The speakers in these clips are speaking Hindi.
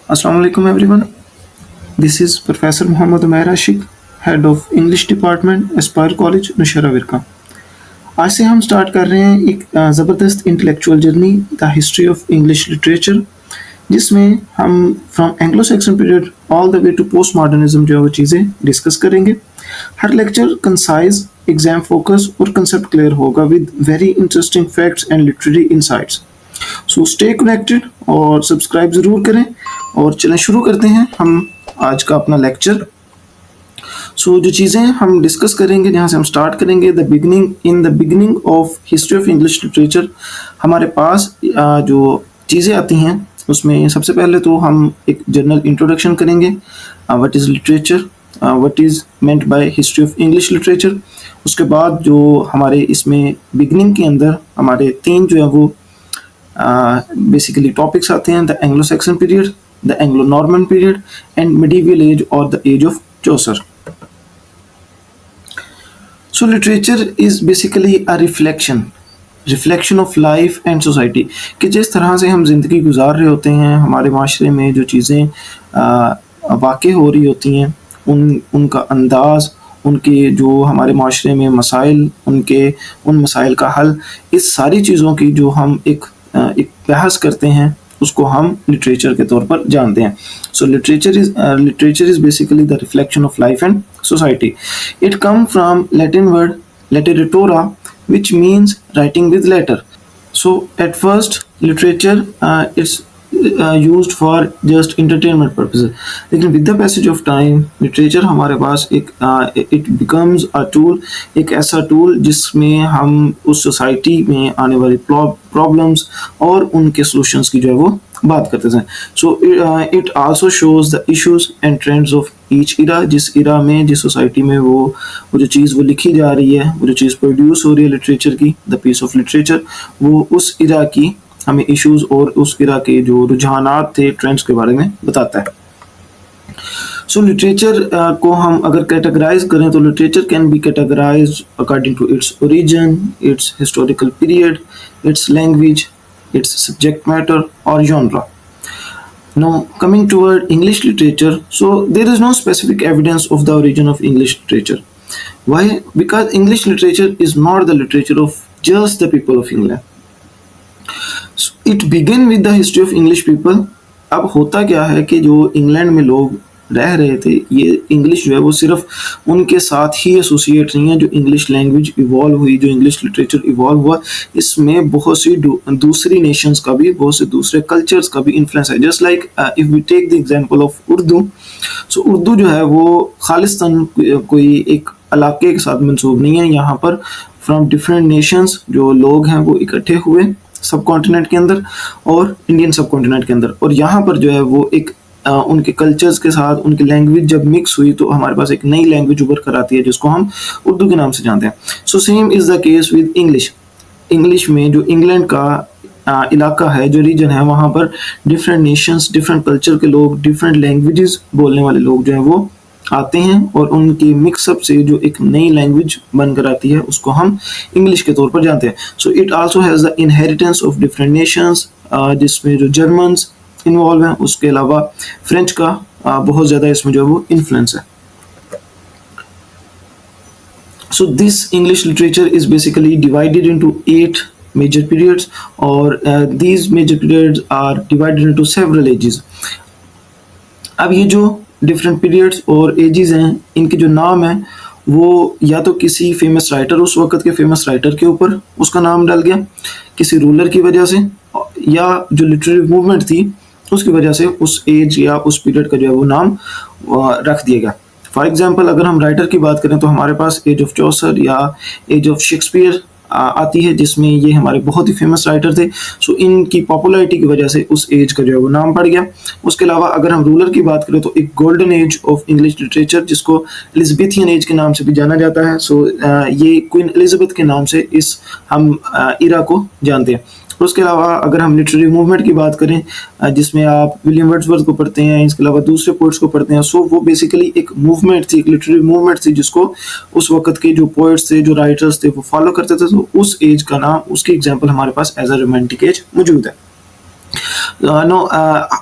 Assalamu alaikum everyone. This is Professor Muhammad Umair Ashik, Head of English Department, Aspire College, Nushaira Wirka. आज से हम स्टार्ट कर रहे हैं एक ज़बरदस्त intellectual journey the history of English literature, जिसमें हम from Anglo Saxon period all the way to postmodernism जो है वो चीज़ें डिस्कस करेंगे। हर लेक्चर कंसाइज, एग्जाम फोकस और कंसेप्ट क्लियर होगा with very interesting facts and literary insights. So stay connected और सब्सक्राइब ज़रूर करें। और चलें शुरू करते हैं हम आज का अपना लेक्चर। जो चीज़ें हम डिस्कस करेंगे, जहाँ से हम स्टार्ट करेंगे, in the beginning of history of English literature, हमारे पास जो चीज़ें आती हैं उसमें सबसे पहले तो हम एक जनरल इंट्रोडक्शन करेंगे, what is literature, what is meant by history of English literature. उसके बाद जो हमारे इसमें बिगनिंग के अंदर हमारे तीन जो है वो बेसिकली टॉपिक्स आते हैं, the Anglo Saxon period, the Anglo-Norman period and medieval age or the age of Chaucer. So literature is basically a reflection of life and society, कि जिस तरह से हम ज़िंदगी गुजार रहे होते हैं, हमारे माशरे में जो चीज़ें वाक़े हो रही होती हैं, उनका अंदाज़, उनके जो हमारे माशरे में मसाइल, उन मसाइल का हल, इस सारी चीज़ों की जो हम एक बहस करते हैं, उसको हम लिटरेचर के तौर पर जानते हैं। So literature is basically the reflection of life and society. It come from Latin word litteratura which means writing with letter. So at first literature it's used for just entertainment purposes, लेकिन with the passage of time literature हमारे पास it becomes a tool, एक ऐसा टूल जिसमें हम उस सोसाइटी में आने वाली प्रॉब्लम्स और उनके सॉल्यूशंस की जो है वो बात करते हैं। So it also shows the issues and trends of each era, जिस इरा में, जिस सोसाइटी में वो जो चीज़ वो लिखी जा रही है, वो जो चीज़ प्रोड्यूस हो रही है लिटरेचर की, द पीस ऑफ लिटरेचर, वो उस इरा की हमें इश्यूज और उस इरा के जो रुझानात थे, ट्रेंड्स के बारे में बताता है। सो लिटरेचर को हम अगर कैटेगराइज करें तो literature can be categorised according to its origin, its historical period, its language, its subject matter और genre. Now coming toward English literature, so there is no specific evidence of the origin of English literature. Why? Because English literature is not the literature of just the people of England. It begin with the history of English people. अब होता क्या है कि जो इंग्लैंड में लोग रह रहे थे, ये इंग्लिश जो है वो सिर्फ उनके साथ ही एसोसिएट नहीं है। जो इंग्लिश लैंग्वेज इवॉल्व हुई, जो इंग्लिश लिटरेचर इवॉल्व हुआ, इसमें बहुत सी दूसरी नेशंस का भी, बहुत से दूसरे कल्चर्स का भी इन्फ्लुएंस है। Just like if we take the example of Urdu, so Urdu जो है वो खालिस्तान कोई एक इलाके के साथ मंसूब नहीं है। यहाँ पर फ्रॉम डिफरेंट नेशंस जो लोग हैं वो इकट्ठे हुए सब कॉन्टिनेंट के अंदर और इंडियन सब कॉन्टिनेंट के अंदर, और यहाँ पर जो है वो एक उनके कल्चर्स के साथ उनकी लैंग्वेज जब मिक्स हुई तो हमारे पास एक नई लैंग्वेज उभर कर आती है जिसको हम उर्दू के नाम से जानते हैं। So same is the case with English. English में जो इंग्लैंड का इलाका है, जो रीजन है, वहाँ पर डिफरेंट नेशंस, डिफरेंट कल्चर के लोग, डिफरेंट लैंग्वेजेस बोलने वाले लोग जो हैं वो आते हैं, और उनकी मिक्सअप से जो एक नई लैंग्वेज बनकर आती है उसको हम इंग्लिश के तौर पर जानते हैं। So it also has the inheritance of different Nations, जिसमें जो जर्मन्स इन्वॉल्व हैं, उसके अलावा फ्रेंच का बहुत ज़्यादा इसमें जो है वो इन्फ्लुएंस है। So this English literature is basically divided into 8 major periods, or these major periods are divided into several ages. अब ये जो डिफरेंट पीरियड्स और एजेस हैं, इनके जो नाम हैं वो या तो किसी फेमस राइटर, उस वक्त के फेमस राइटर के ऊपर उसका नाम डाल गया, किसी रूलर की वजह से, या जो लिटरेरी मूवमेंट थी उसकी वजह से उस एज या उस पीरियड का जो है वो नाम रख दिया गया। फॉर एग्जांपल अगर हम राइटर की बात करें तो हमारे पास एज ऑफ चौसर या एज ऑफ शेक्सपियर आती है, जिसमें ये हमारे बहुत ही फेमस राइटर थे। सो इनकी पॉपुलैरिटी की वजह से उस एज का जो है वो नाम पड़ गया। उसके अलावा अगर हम रूलर की बात करें तो एक golden age of English literature, जिसको एलिजाबेथियन एज के नाम से भी जाना जाता है। सो ये क्वीन एलिजाबेथ के नाम से इस हम इरा को जानते हैं। उसके अलावा अगर हम लिटरेरी मूवमेंट की बात करें, जिसमें आप विलियम वर्ड्सवर्थ को पढ़ते हैं, इसके अलावा दूसरे पोइट्स को पढ़ते हैं, सो वो बेसिकली एक मूवमेंट थी, एक लिटरेरी मूवमेंट थी जिसको उस वक्त के जो पोइट्स थे, जो राइटर्स थे, वो फॉलो करते थे। तो उस एज का नाम, उसकी एग्जाम्पल हमारे पास एज अ रोमांटिक एज मौजूद है। नो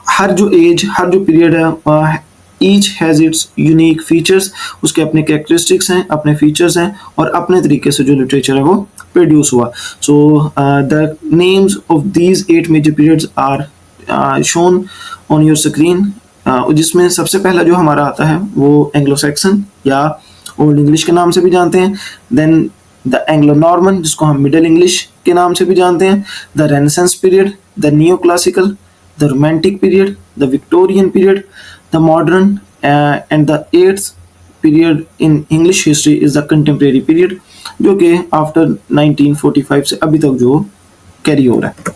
हर जो एज, हर जो पीरियड है, each has its unique features, उसके अपने कैरेक्टरिस्टिक्स हैं, अपने फीचर्स हैं, और अपने तरीके से जो लिटरेचर है वो प्रोड्यूस हुआ. So the names of these 8 major periods are shown on your screen, जिसमें सबसे पहला जो हमारा आता है वो एंग्लो सैक्सन या ओल्ड इंग्लिश के नाम से भी जानते हैं. देन द एंग्लो नॉर्मन, जिसको हम मिडिल इंग्लिश के नाम से भी जानते हैं. The renaissance period, the neo classical, the romantic period, the Victorian period, the modern, and the eighth period in English history is the contemporary period, जो कि आफ्टर 1945 से अभी तक जो कैरी हो रहा है.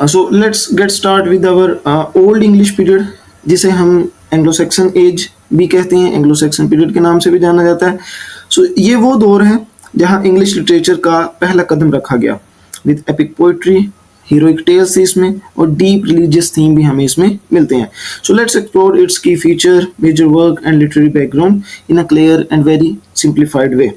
So let's get start with our old English period, जिसे हम एंग्लो सैक्सन एज भी कहते हैं, एंग्लो सैक्सन पीरियड के नाम से भी जाना जाता है. सो ये वो दौर है जहाँ इंग्लिश लिटरेचर का पहला कदम रखा गया, with epic poetry, heroic tales थी इसमें, और डीप रिलीजियस थीम भी हमें इसमें मिलते हैं. So let's explore its key feature, major work and literary background in a clear and very simplified way.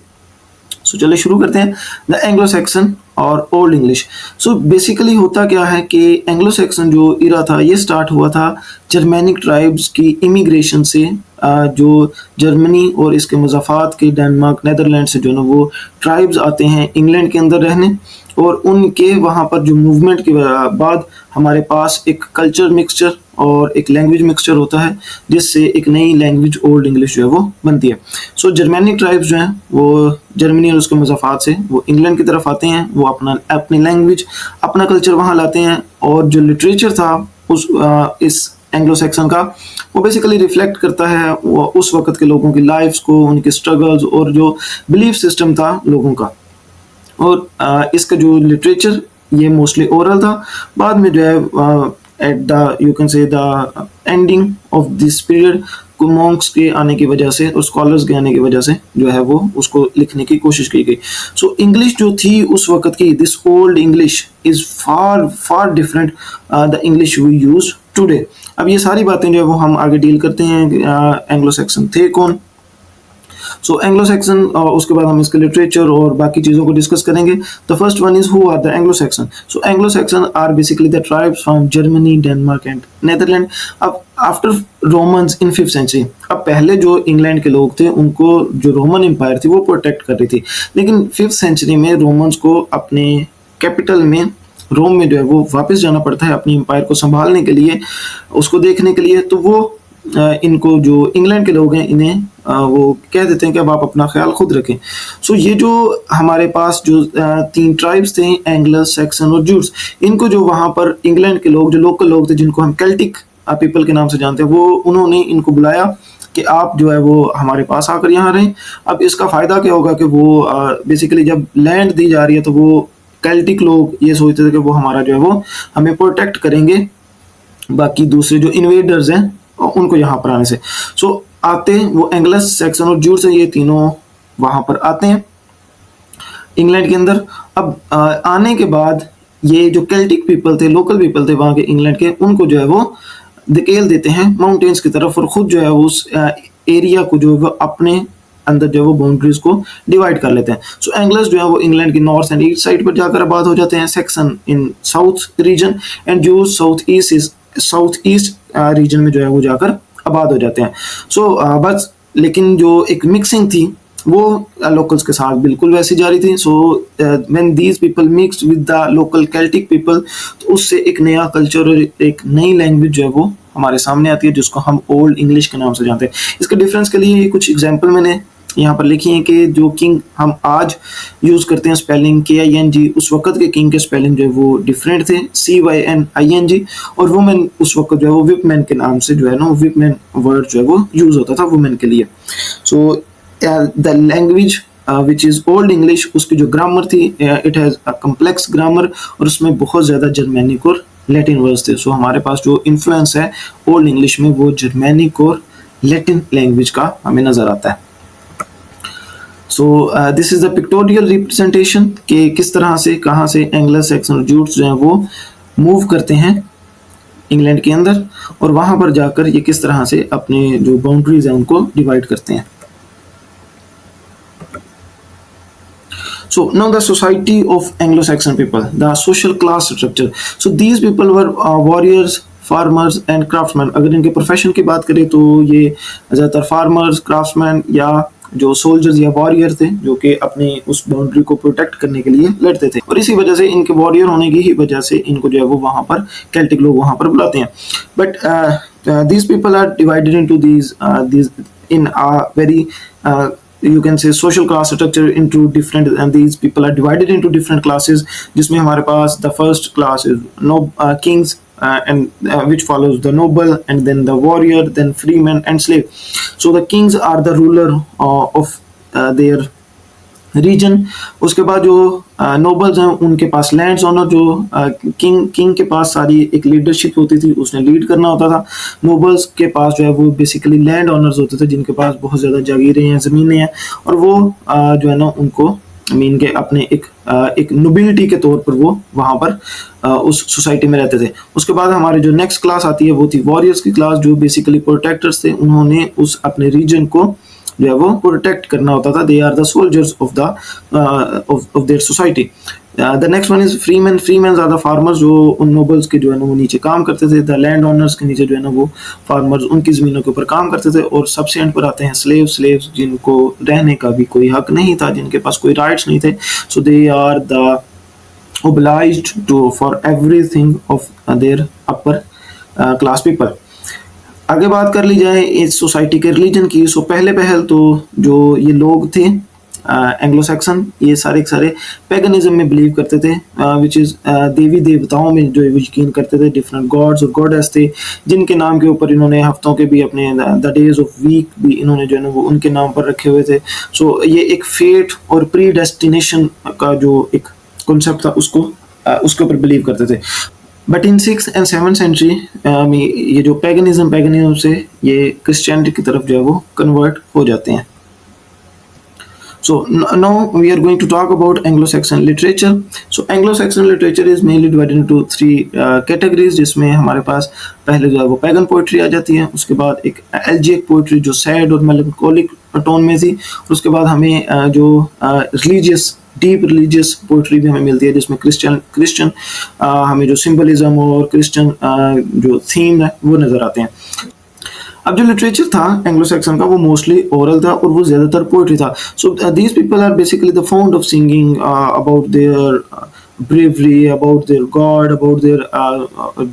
So चलिए शुरू करते हैं. द एंग्लो सैक्सन और ओल्ड इंग्लिश. सो बेसिकली होता क्या है कि एंग्लो सैक्सन जो इरा था ये स्टार्ट हुआ था जर्मैनिक ट्राइब्स की इमिग्रेशन से, जो जर्मनी और इसके मुज़ाफ़ात के डेनमार्क, नेदरलैंड से जो ना वो ट्राइब्स आते हैं इंग्लैंड के अंदर रहने, और उनके वहाँ पर जो मूवमेंट के बाद हमारे पास एक कल्चर मिक्सचर और एक लैंग्वेज मिक्सचर होता है, जिससे एक नई लैंग्वेज ओल्ड इंग्लिश जो है वो बनती है. सो जर्मैनिक ट्राइब्स जो हैं वो जर्मनी और उसके मुज़ाफ़ात से वो इंग्लैंड की तरफ आते हैं, वो अपनी लैंग्वेज, अपना कल्चर वहाँ लाते हैं, और जो लिटरेचर था इस एंग्लो सैक्सन का वो बेसिकली रिफ्लेक्ट करता है वो उस वक्त के लोगों की लाइफ्स को, उनके स्ट्रगल्स और जो बिलीफ सिस्टम था लोगों का. और इसका जो लिटरेचर ये मोस्टली ओरल था. बाद में जो है at the you can say the ending of this period Monks के आने की वजह से और स्कॉलर्स के आने की वजह से जो है वो उसको लिखने की कोशिश की गई. सो इंग्लिश जो थी उस वक्त की, this old English is far far different the English we use today. अब ये सारी बातें जो है वो हम आगे डील करते हैं. एंग्लो सैक्सन थे कौन? सो एंग्लो सैक्सन, उसके बाद हम इसके लिटरेचर और बाकी चीज़ों को डिस्कस करेंगे. The first one is who are the Anglo Saxon. So Anglo Saxon are basically the tribes from Germany, Denmark and Netherland. अब after Romans in 5th century, अब पहले जो इंग्लैंड के लोग थे उनको जो रोमन एम्पायर थी वो प्रोटेक्ट कर रही थी, लेकिन 5th सेंचुरी में रोमन्स को अपने कैपिटल में रोम में जो है वो वापस जाना पड़ता है अपनी एम्पायर को संभालने के लिए, उसको देखने के लिए. तो वो इनको जो इंग्लैंड के लोग हैं इन्हें वो कह देते हैं कि अब आप अपना ख्याल खुद रखें. सो ये जो हमारे पास जो 3 ट्राइब्स थे, एंग्लस, सैक्सन और जूट्स, इनको जो वहाँ पर इंग्लैंड के लोग, जो लोकल लोग थे जिनको हम केल्टिक पीपल के नाम से जानते हैं, वो उन्होंने इनको बुलाया कि आप जो है वो हमारे पास आकर यहाँ रहें. अब इसका फ़ायदा क्या होगा कि वो बेसिकली जब लैंड दी जा रही है तो वो केल्टिक लोग ये सोचते थे कि वो हमारा जो है वो हमें प्रोटेक्ट करेंगे बाकी दूसरे जो इन्वेडर्स हैं उनको यहाँ पर आने से. सो आते वो एंग्लस, सैक्सन और जूट्स हैं, ये तीनों वहाँ पर आते हैं इंग्लैंड के अंदर. अब आने के बाद ये जो केल्टिक पीपल थे, लोकल पीपल थे वहाँ के इंग्लैंड के, उनको जो है वो धकेल देते हैं माउंटेन्स की तरफ, और खुद जो है उस एरिया को जो है वो अपने अंदर जो है वो बाउंड्रीज को डिवाइड कर लेते हैं. सो एंग्लस जो है वो इंग्लैंड की नॉर्थ एंड ईस्ट साइड पर जाकर आबाद हो जाते हैं, Saxon in south region and Jutes south east region में जो है वो जाकर आबाद हो जाते हैं. सो बस लेकिन जो एक मिक्सिंग थी वो लोकल्स के साथ बिल्कुल वैसी जारी थी. So when these people mixed with the local Celtic people, तो उससे एक नया कल्चर और एक नई लैंग्वेज जो है वो हमारे सामने आती है, जिसको हम ओल्ड इंग्लिश के नाम से जानते हैं. इसके डिफरेंस के लिए कुछ एग्जांपल मैंने यहाँ पर लिखी है कि जो किंग हम आज यूज़ करते हैं स्पेलिंग KING, उस वक्त के किंग के स्पेलिंग जो है वो डिफरेंट थे, CYNING, और वुमेन उस वक्त जो है वो विपमैन के नाम से जो है ना विपमैन वर्ड जो है वो यूज़ होता था वुमेन के लिए. So the language which is old English, उसकी जो ग्रामर थी, it has a complex grammar, और उसमें बहुत ज़्यादा जर्मैनिक और लैटिन वर्ड्स थे. सो हमारे पास जो इन्फ्लुएंस है ओल्ड इंग्लिश में वो जर्मैनिक और लैटिन लैंग्वेज का हमें नज़र आता है. सो this is the pictorial representation कि किस तरह से, कहाँ से एंग्लस, सैक्सन और जूट्स जो हैं वो मूव करते हैं इंग्लैंड के अंदर, और वहाँ पर जाकर ये किस तरह से अपने जो बाउंड्रीज हैं उनको डिवाइड करते हैं. So now the society of Anglo-Saxon people, the social class structure. So these people were warriors, farmers and craftsman. अगर इनके प्रोफेशन की बात करें तो ये ज़्यादातर फार्मर्स, क्राफ्ट्समैन या जो सोल्जर्स या वॉरियर थे जो कि अपने उस बाउंड्री को प्रोटेक्ट करने के लिए लड़ते थे, और इसी वजह से इनके वॉरियर होने की ही वजह से इनको जो है वो वहाँ पर केल्टिक लोग वहाँ पर बुलाते हैं। But these people are divided into these in a very you can say social class structure into different, and these people are divided into different classes, जिसमें हमारे पास the first class is no kings and which follows the noble, and then the warrior, then freeman and slave. So the kings are the ruler of their region. उसके बाद जो नोबल्स हैं उनके पास लैंड्स ऑनर, जो किंग के पास सारी एक लीडरशिप होती थी, उसने लीड करना होता था। नोबल्स के पास जो है वो बेसिकली लैंड ऑनर्स होते थे जिनके पास बहुत ज़्यादा जागीरें हैं, ज़मीनें हैं, और वो जो है ना उनको मीन के अपने एक नोबिलिटी के तौर पर वो वहाँ पर उस सोसाइटी में रहते थे। उसके बाद हमारे जो नेक्स्ट क्लास आती है वो थी वॉरियर्स की क्लास, जो बेसिकली प्रोटेक्टर्स थे। उन्होंने उस अपने रीजन को जो है वो प्रोटेक्ट करना होता था। They are the soldiers of the of their society. The next one is freeman. Freeman are the farmers, जो उन नोबल्स के जो है ना वो नीचे काम करते थे। द लैंड ओनर्स के नीचे जो है ना वो फार्मर्स उनकी ज़मीनों के ऊपर काम करते थे। और सबसे एंड पर आते हैं स्लेव्स। स्लेव्स जिनको रहने का भी कोई हक नहीं था, जिनके पास कोई राइट्स नहीं थे। So they are the obliged to for everything of their upper class people। आगे बात कर ली जाए इस सोसाइटी के रिलीजन की। सो पहले पहल तो जो ये लोग थे एंग्लो सैक्सन, ये सारे पैगनिज्म में बिलीव करते थे, विच इज़ देवी देवताओं में जो यकीन करते थे। डिफरेंट गॉड्स और गॉडेस थे जिनके नाम के ऊपर इन्होंने हफ्तों के भी अपने द डेज ऑफ वीक भी इन्होंने जो है ना वो उनके नाम पर रखे हुए थे। सो ये एक फेट और प्री डेस्टिनेशन का जो एक कॉन्सेप्ट था उसके ऊपर बिलीव करते थे। But in 6th and 7th century में ये जो पैगनिज्म से ये क्रिश्चियनिटी की तरफ जो है वो कन्वर्ट हो जाते हैं। So now we are going to talk about Anglo-Saxon literature. So Anglo-Saxon literature is mainly divided into 3 categories, जिसमें हमारे पास पहले जो है वो पैगन पोइट्री आ जाती है। उसके बाद एक एल्जिक पोइट्री जो सैड और मेलंकोलिक टोन में थी। और उसके बाद हमें जो रिलीजियस डीप रिलीजियस पोइट्री भी हमें मिलती है, जिसमें क्रिश्चियन हमें जो सिंबलिज्म और क्रिश्चियन जो थीम है वो नज़र आते हैं। अब जो लिटरेचर था एंग्लो सैक्सन का वो मोस्टली ओरल था और वो ज़्यादातर पोइट्री था। So these people are basically the found of singing about their bravery, about their god, about their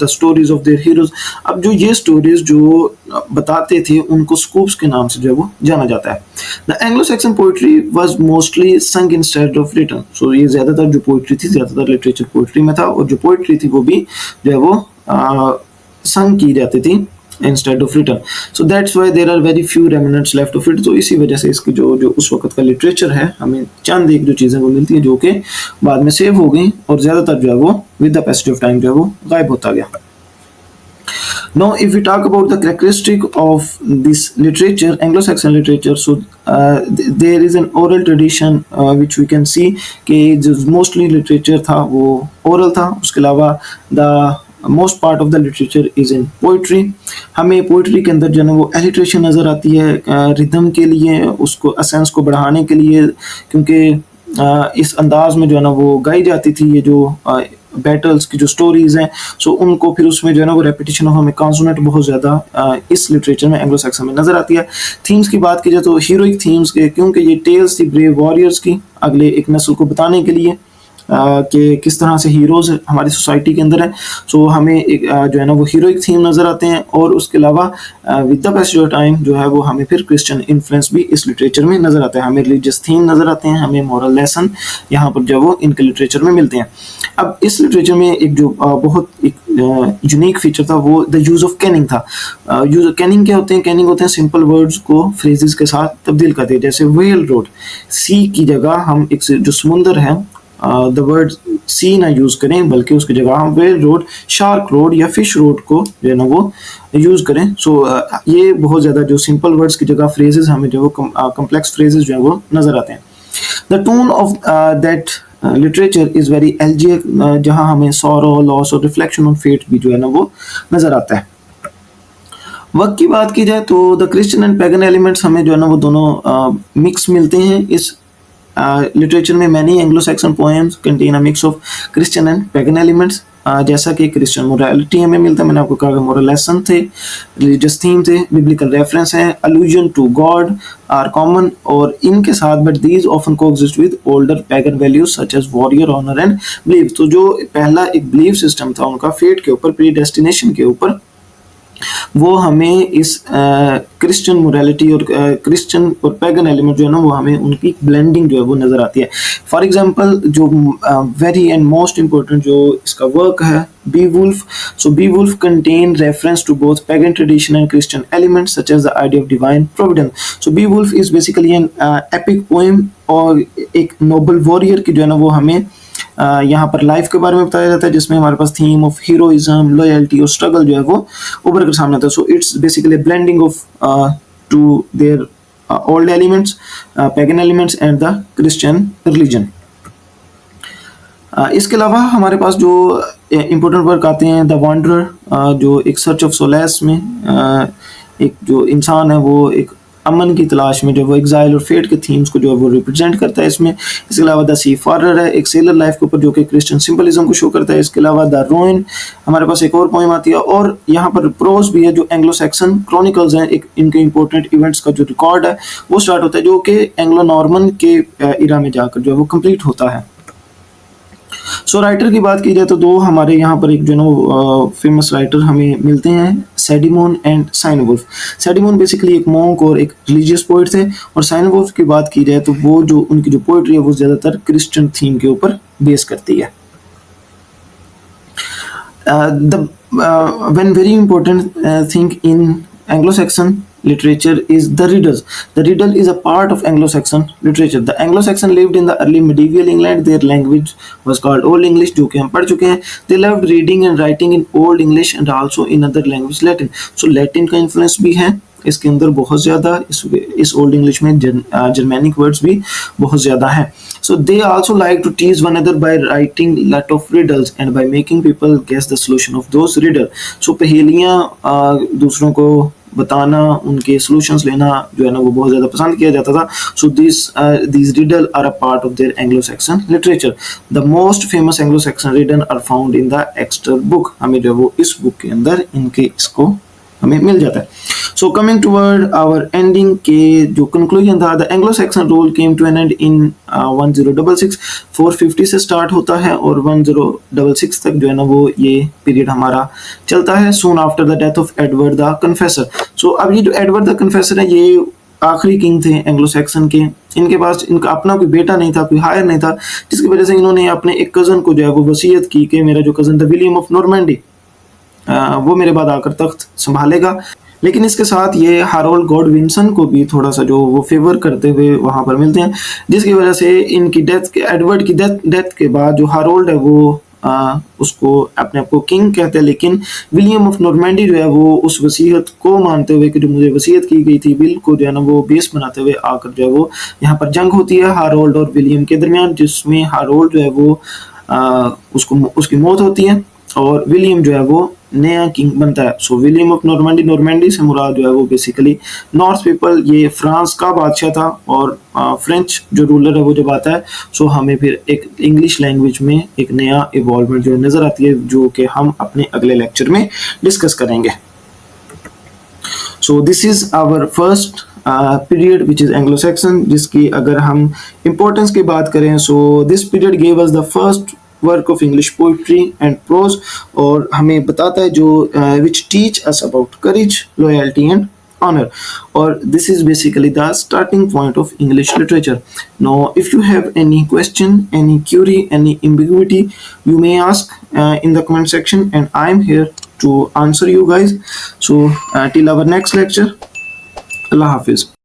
the stories of their heroes। अब जो ये स्टोरीज जो बताते थे उनको स्कूप्स के नाम से जो है वो जाना जाता है। The Anglo Saxon poetry was mostly संग इंस्टेड ऑफ रिटन। सो ये ज़्यादातर जो पोइट्री थी ज़्यादातर लिटरेचर पोइट्री में था, और जो पोइट्री थी वो भी जो है वो संग की जाती थी instead of written। So that's why there are very few remnants left of it। तो इसी वजह से इसकी जो उस वक्त का लिटरेचर है हमें चंद एक जो चीज़ें वो मिलती है जो कि बाद में सेव हो गई, और ज़्यादातर जो है वो with the passage of time जो है वो गायब होता गया। Now if we talk about the characteristic of this literature, Anglo-Saxon literature, so there is an oral tradition which we can see कि जो mostly literature था वो oral था। उसके अलावा the most part of the literature is in poetry. हमें पोइट्री के अंदर जो है ना वो एलिट्रेशन नज़र आती है रिदम के लिए, उसको असेंस को बढ़ाने के लिए, क्योंकि इस अंदाज में जो है ना वो गाई जाती थी ये जो बैटल्स की जो स्टोरीज़ हैं। सो उनको फिर उसमें जो है ना वो रेपिटेशन ऑफ हमें कॉन्सोनेंट बहुत ज़्यादा इस लिटरेचर में एंग्लो सैक्सन में नज़र आती है। थीम्स की बात की जाए तो हीरोइक थीम्स के, क्योंकि ये टेल्स थी ब्रेव वॉरियर्स की अगले एक नस्ल को बताने के लिए कि किस तरह से हीरोज़ हमारी सोसाइटी के अंदर है। सो हमें एक जो है ना वो हीरोइक थीम नज़र आते हैं, और उसके अलावा with the passage of time जो है वो हमें फिर क्रिश्चियन इन्फ्लुएंस भी इस लिटरेचर में नज़र आता है। हमें रिलीजियस थीम नज़र आते हैं, हमें मॉरल लेसन यहाँ पर जो वो इनके लिटरेचर में मिलते हैं। अब इस लिटरेचर में एक जो बहुत एक यूनिक फीचर था वो द यूज़ ऑफ कैनिंग था। कैनिंग क्या होते हैं? कैनिंग होते हैं सिंपल वर्ड्स को फ्रेजेस के साथ तब्दील करते हैं। जैसे व्हेल रोड, सी की जगह हम एक जो समुंदर है द वर्ड सी ना यूज़ करें, बल्कि उसकी जगह हम व्हेल रोड, शार्क रोड या फिश रोड को जो है ना वो यूज़ करें। सो ये बहुत ज़्यादा जो सिंपल वर्ड्स की जगह फ्रेजेस हमें जो वो कम्प्लेक्स फ्रेजेस जो है वो नज़र आते हैं। The tone of that literature is very elegiac, जहाँ हमें सॉरो, लॉस और रिफ्लेक्शन ऑन फेट भी जो है ना वो नज़र आता है। वक्त की बात की जाए तो the Christian and pagan elements हमें जो है ना वो दोनों मिक्स मिलते हैं इस लिटरेचर में many Anglo Saxon poems contain a mix of Christian and pagan elements. जैसा कि क्रिश्चियन मोरालिटी हमें मिलता है, मैंने आपको कहा मोरल लेसन थे, रिलीजियस थीम थे, बिब्लिकल रेफरेंस हैं, allusion to God are common और इनके साथ, but these often coexist with older pagan values such as warrior honour and belief. तो जो पहला एक बिलीफ सिस्टम था उनका फेट के ऊपर, प्री डेस्टिनेशन के ऊपर, वो हमें इस क्रिश्चियन मोरालिटी और क्रिश्चियन और पैगन एलिमेंट जो है ना, वो हमें उनकी ब्लेंडिंग जो है वो नज़र आती है। फॉर एग्जांपल जो वेरी एंड मोस्ट इम्पोर्टेंट जो इसका वर्क है, Beowulf. So Beowulf contain reference to both pagan tradition and Christian elements such as the idea of divine providence. So Beowulf is basically an epic poem और एक noble warrior की जो है ना वो हमें यहाँ पर लाइफ के बारे में बताया जाता है, जिसमें हमारे पास थीम ऑफ हीरोइज्म, लॉयल्टी और स्ट्रगल जो है वो उभर कर सामने आता है। So it's basically blending of two their old elements, pagan elements and the Christian religion. इसके अलावा हमारे पास जो इम्पोर्टेंट वर्क आते हैं, द वांडरर, जो एक सर्च ऑफ सोलेस में एक जो इंसान है वो एक अमन की तलाश में जो वो एग्जाइल और फेट के थीम्स को जो है वो रिप्रेजेंट करता है इसमें। इसके अलावा द सी फारर है, एक सेलर लाइफ के ऊपर जो कि क्रिश्चियन सिंबलिज्म को शो करता है। इसके अलावा द रोइन हमारे पास एक और पोएम आती है, और यहाँ पर प्रोज भी है जो एंग्लो सैक्सन क्रॉनिकल्स हैं, एक इनके इंपॉर्टेंट इवेंट्स का जो रिकॉर्ड है वो स्टार्ट होता है, जो कि एंग्लो नॉर्मन के इरा में जाकर जो है वो कंप्लीट होता है। सो राइटर की बात की जाए तो दो हमारे यहाँ पर एक जो है फेमस राइटर हमें मिलते हैं, सैडिमोन एंड साइनवुल्फ। सैडिमोन बेसिकली एक मॉन्क और एक रिलीजियस पोइट थे, और साइनवुल्फ की बात की जाए तो वो जो उनकी जो पोइट्री है वो ज्यादातर क्रिश्चियन थीम के ऊपर बेस करती है। One very important thing in Anglo-Saxon literature is the riddles. The riddle is a part of Anglo-Saxon literature. The Anglo-Saxon lived in the early medieval England. Their language was called Old English, जो कि हम पढ़ चुके हैं। They loved reading and writing in Old English and also in other language Latin. So Latin का influence भी है इसके अंदर बहुत ज़्यादा, इस ओल्ड इंग्लिश में जर्मैनिक वर्ड्स भी बहुत ज़्यादा हैं। So they also like to tease one another by writing lot of riddles and by making people guess the solution of those riddles. So पहेलियाँ दूसरों को बताना, उनके solutions लेना जो है ना वो बहुत ज़्यादा पसंद किया जाता था। So these riddles are a part of their Anglo-Saxon literature. The most famous Anglo-Saxon riddle are found in the Exeter book. हमें जो वो इस बुक के अंदर इनके इसको हमें मिल जाता है। So coming toward our ending के जो conclusion था, the Anglo-Saxon rule came to an end in 1066. 450 से स्टार्ट होता है और 1066 तक जो है ना वो ये पीरियड हमारा चलता है। Soon after the death of Edward the Confessor. So अब ये जो एडवर्ड द कन्फेसर है ये आखिरी किंग थे एंग्लो सैक्सन के। इनके पास इनका अपना कोई बेटा नहीं था, कोई हायर नहीं था, जिसकी वजह से इन्होंने अपने एक कज़न को जो है वो वसीयत की कि मेरा जो कज़न था विलियम ऑफ नॉर्मैंडी वो मेरे बाद आकर तख्त संभालेगा। लेकिन इसके साथ ये हारोल्ड गॉडविंसन को भी थोड़ा सा जो वो फेवर करते हुए वहाँ पर मिलते हैं, जिसकी वजह से इनकी डेथ के एडवर्ड की डेथ के बाद जो हारोल्ड है वो उसको अपने आप को किंग कहते हैं, लेकिन विलियम ऑफ नॉर्मैंडी जो है वो उस वसीयत को मानते हुए कि जो मुझे वसीयत की गई थी विल को जो है ना वो बेस बनाते हुए आकर जो है वो यहाँ पर जंग होती है हारोल्ड और विलियम के दरमियान, जिसमें हारोल्ड जो है वो उसकी मौत होती है और विलियम जो है वो नया किंग बनता है। सो विलियम ऑफ नॉर्मैंडी से मुराद जो है वो बेसिकली नॉर्थ पीपल, ये फ्रांस का बादशाह था और फ्रेंच जो रूलर है वो जब आता है सो हमें फिर एक इंग्लिश लैंग्वेज में एक नया इवॉल्वमेंट जो नज़र आती है, जो कि हम अपने अगले लेक्चर में डिस्कस करेंगे। So this is our first period which is Anglo Saxon, जिसकी अगर हम इम्पोर्टेंस की बात करें so this period gave us the first work of English poetry and prose, और हमें बताता है जो which teach us about courage, loyalty and honor, or this is basically the starting point of English literature. Now if you have any question, any query, any ambiguity, you may ask in the comment section and I am here to answer you guys. So till our next lecture, Allah Hafiz.